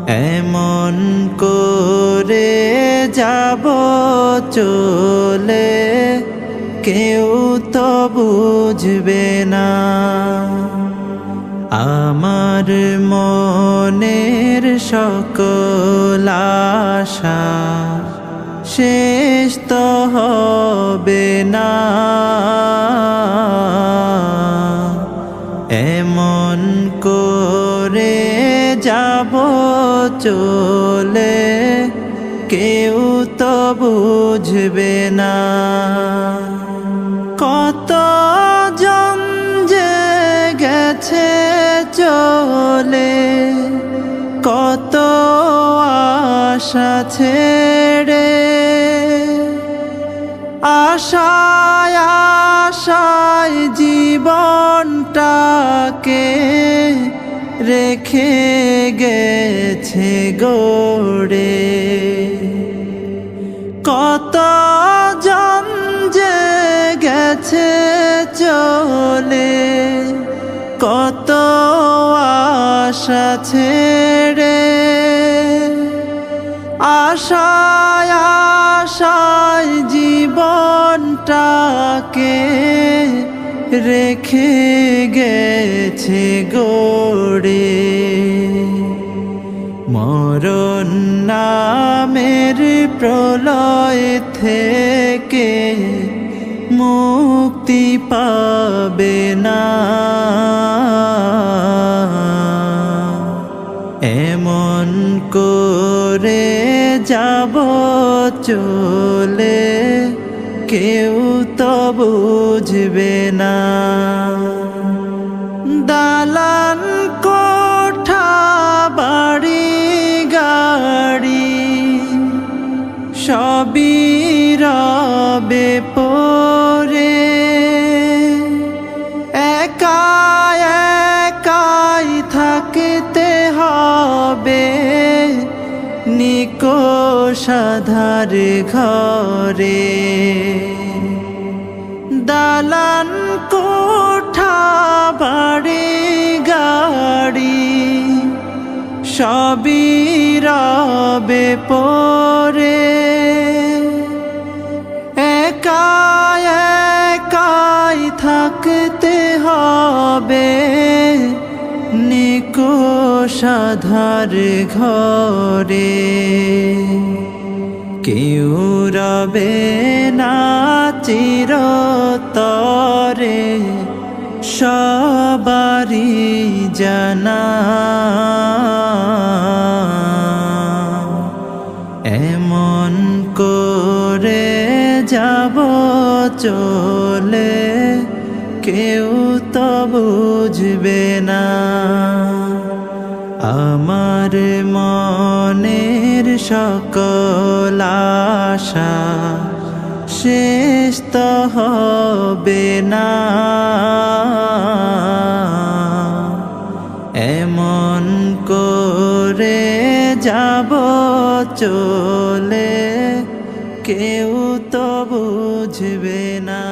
এমন করে যাব চলে, কেউ তো বুঝবে না। আমার মনের সকল আশা শেষ তো হবে না। এমন করে যাব চলে, কেউ তো বুঝবে না। কত জন যে গেছে চলে, কত আশা ছেড়ে, আশায় আশায় জীবনটাকে রেখে গেছে গড়ে। কত জন যে গেছে চলে, কত আশা ছেড়ে, আশায় আশায় জীবনটাকে রেখে গেছে গড়ে। মরণ নামের প্রলয় থেকে মুক্তি পাবে না। এমন করে যাব চলে, কেউ তো বুঝবে না। দালান কোঠা বাড়ি গাড়ি সবই রবে পড়ে, একা একাই থাকতে হবে নিকোষ আঁধার ঘরে। দালান কোঠা বাড়ি গাড়ি সবই রবে পড়ে, একা একাই থাকতে হবে নিকোষ আঁধার ঘরে। কেউ রবে না চিরতরে, সবারই জানা। এমন করে যাব চলে, কেউ তো বুঝবে না। আমার মনের সকল আশা শেষ তো হবে না। এমন করে যাব চলে, কেউ তো বুঝবে না।